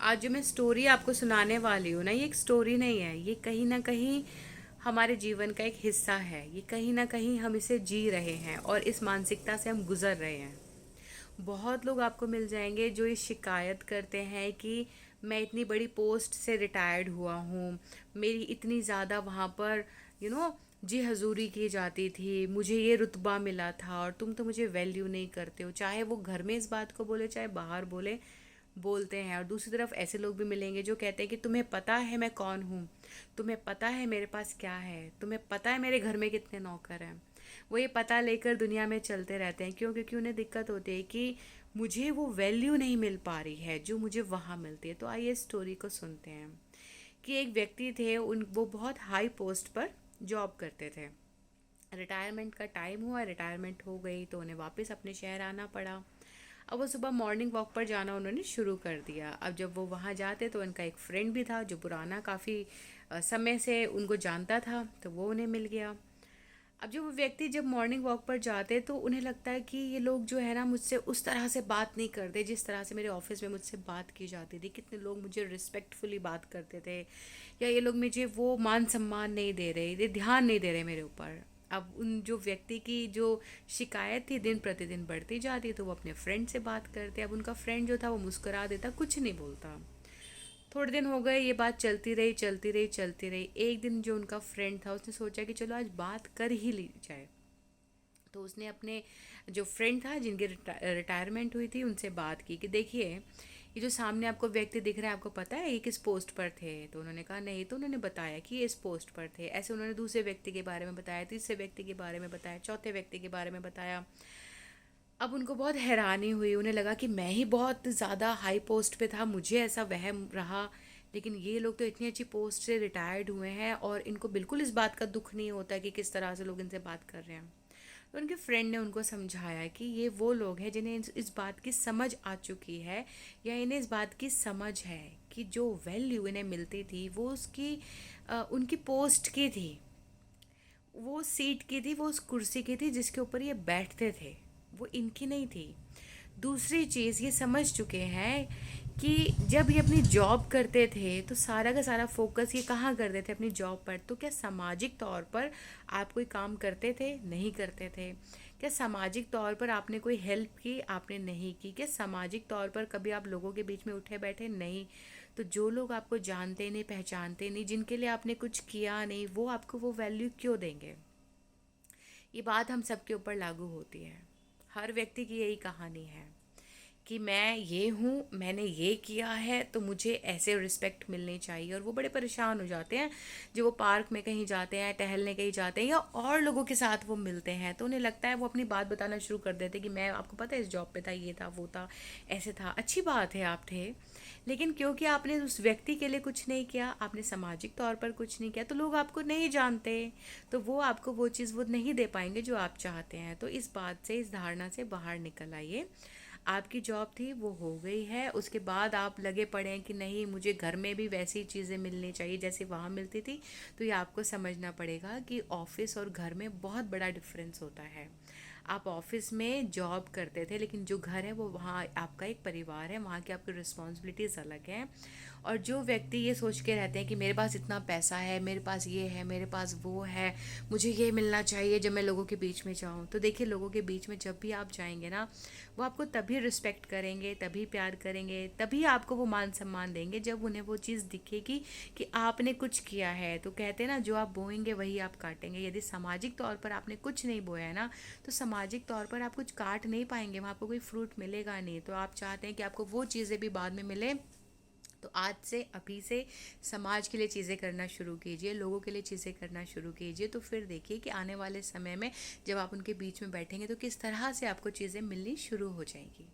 आज जो मैं स्टोरी आपको सुनाने वाली हूँ ना, ये एक स्टोरी नहीं है। ये कहीं ना कहीं हमारे जीवन का एक हिस्सा है। ये कहीं ना कहीं हम इसे जी रहे हैं और इस मानसिकता से हम गुजर रहे हैं। बहुत लोग आपको मिल जाएंगे जो ये शिकायत करते हैं कि मैं इतनी बड़ी पोस्ट से रिटायर्ड हुआ हूँ, मेरी इतनी ज़्यादा वहाँ पर जी हजूरी की जाती थी, मुझे ये रुतबा मिला था और तुम तो मुझे वैल्यू नहीं करते हो। चाहे वो घर में इस बात को बोले, चाहे बाहर बोले, बोलते हैं। और दूसरी तरफ ऐसे लोग भी मिलेंगे जो कहते हैं कि तुम्हें पता है मैं कौन हूँ, तुम्हें पता है मेरे पास क्या है, तुम्हें पता है मेरे घर में कितने नौकर हैं। वो ये पता लेकर दुनिया में चलते रहते हैं। क्यों? क्योंकि उन्हें दिक्कत होती है कि मुझे वो वैल्यू नहीं मिल पा रही है जो मुझे वहाँ मिलती है। तो आइए स्टोरी को सुनते हैं कि एक व्यक्ति थे, उन वो बहुत हाई पोस्ट पर जॉब करते थे। रिटायरमेंट का टाइम हुआ, रिटायरमेंट हो गई तो उन्हें वापस अपने शहर आना पड़ा। अब वो सुबह मॉर्निंग वॉक पर जाना उन्होंने शुरू कर दिया। अब जब वो वहाँ जाते तो उनका एक फ्रेंड भी था जो पुराना काफ़ी समय से उनको जानता था, तो वो उन्हें मिल गया। अब जो वो व्यक्ति जब मॉर्निंग वॉक पर जाते तो उन्हें लगता है कि ये लोग जो है ना मुझसे उस तरह से बात नहीं करते जिस तरह से मेरे ऑफिस में मुझसे बात की जाती थी। कितने लोग मुझे रिस्पेक्टफुली बात करते थे, या ये लोग मुझे वो मान सम्मान नहीं दे रहे, ये ध्यान नहीं दे रहे मेरे ऊपर। अब उन जो व्यक्ति की जो शिकायत थी दिन प्रतिदिन बढ़ती जाती, तो वो अपने फ्रेंड से बात करते। अब उनका फ्रेंड जो था वो मुस्कुरा देता, कुछ नहीं बोलता। थोड़े दिन हो गए, ये बात चलती रही चलती रही चलती रही। एक दिन जो उनका फ्रेंड था उसने सोचा कि चलो आज बात कर ही ली जाए। तो उसने अपने जो फ्रेंड था जिनकी रिटायरमेंट हुई थी उनसे बात की कि देखिए, ये जो सामने आपको व्यक्ति दिख रहा है, आपको पता है ये किस पोस्ट पर थे? तो उन्होंने कहा नहीं। तो उन्होंने बताया कि ये इस पोस्ट पर थे। ऐसे उन्होंने दूसरे व्यक्ति के बारे में बताया, तीसरे व्यक्ति के बारे में बताया, चौथे व्यक्ति के बारे में बताया। अब उनको बहुत हैरानी हुई, उन्हें लगा कि मैं ही बहुत ज़्यादा हाई पोस्ट पे था, मुझे ऐसा वहम रहा। लेकिन ये लोग तो इतनी अच्छी पोस्ट से रिटायर्ड हुए हैं और इनको बिल्कुल इस बात का दुख नहीं होता कि किस तरह से लोग इनसे बात कर रहे हैं। तो उनके फ्रेंड ने उनको समझाया कि ये वो लोग हैं जिन्हें इस बात की समझ आ चुकी है, या इन्हें इस बात की समझ है कि जो वैल्यू इन्हें मिलती थी वो उसकी उनकी पोस्ट की थी, वो सीट की थी, वो उस कुर्सी की थी जिसके ऊपर ये बैठते थे, वो इनकी नहीं थी। दूसरी चीज़ ये समझ चुके हैं कि जब ये अपनी जॉब करते थे तो सारा का सारा फोकस ये कहाँ करते थे? अपनी जॉब पर। तो क्या सामाजिक तौर पर आप कोई काम करते थे? नहीं करते थे। क्या सामाजिक तौर पर आपने कोई हेल्प की? आपने नहीं की। क्या सामाजिक तौर पर कभी आप लोगों के बीच में उठे बैठे? नहीं। तो जो लोग आपको जानते नहीं, पहचानते नहीं, जिनके लिए आपने कुछ किया नहीं, वो आपको वो वैल्यू क्यों देंगे? ये बात हम सबके ऊपर लागू होती है। हर व्यक्ति की यही कहानी है कि मैं ये हूँ, मैंने ये किया है तो मुझे ऐसे रिस्पेक्ट मिलनी चाहिए। और वो बड़े परेशान हो जाते हैं जब वो पार्क में कहीं जाते हैं, टहलने कहीं जाते हैं, या और लोगों के साथ वो मिलते हैं, तो उन्हें लगता है वो अपनी बात बताना शुरू कर देते हैं कि मैं, आपको पता है, इस जॉब पे था, ये था, वो था, ऐसे था। अच्छी बात है आप थे, लेकिन क्योंकि आपने उस व्यक्ति के लिए कुछ नहीं किया, आपने सामाजिक तौर पर कुछ नहीं किया, तो लोग आपको नहीं जानते। तो वो आपको वो चीज़ वो नहीं दे पाएंगे जो आप चाहते हैं। तो इस बात से, इस धारणा से बाहर निकल आइए। आपकी जॉब थी वो हो गई है, उसके बाद आप लगे पड़े हैं कि नहीं, मुझे घर में भी वैसी चीज़ें मिलनी चाहिए जैसे वहाँ मिलती थी। तो ये आपको समझना पड़ेगा कि ऑफिस और घर में बहुत बड़ा डिफरेंस होता है। आप ऑफिस में जॉब करते थे, लेकिन जो घर है वो वहाँ आपका एक परिवार है, वहाँ की आपकी रिस्पॉन्सिबिलिटीज़ अलग हैं। और जो व्यक्ति ये सोच के रहते हैं कि मेरे पास इतना पैसा है, मेरे पास ये है, मेरे पास वो है, मुझे ये मिलना चाहिए जब मैं लोगों के बीच में जाऊँ, तो देखिए, लोगों के बीच में जब भी आप जाएंगे ना, वो आपको तभी रिस्पेक्ट करेंगे, तभी प्यार करेंगे, तभी आपको वो मान सम्मान देंगे जब उन्हें वो चीज़ दिखेगी कि आपने कुछ किया है। तो कहते हैं ना, जो आप बोएंगे वही आप काटेंगे। यदि सामाजिक तौर पर आपने कुछ नहीं बोया है ना, तो सामाजिक तौर पर आप कुछ काट नहीं पाएंगे, वहाँ आपको कोई फ्रूट मिलेगा नहीं। तो आप चाहते हैं कि आपको वो चीज़ें भी बाद में मिले, तो आज से, अभी से समाज के लिए चीज़ें करना शुरू कीजिए, लोगों के लिए चीज़ें करना शुरू कीजिए। तो फिर देखिए कि आने वाले समय में जब आप उनके बीच में बैठेंगे तो किस तरह से आपको चीज़ें मिलनी शुरू हो जाएंगी।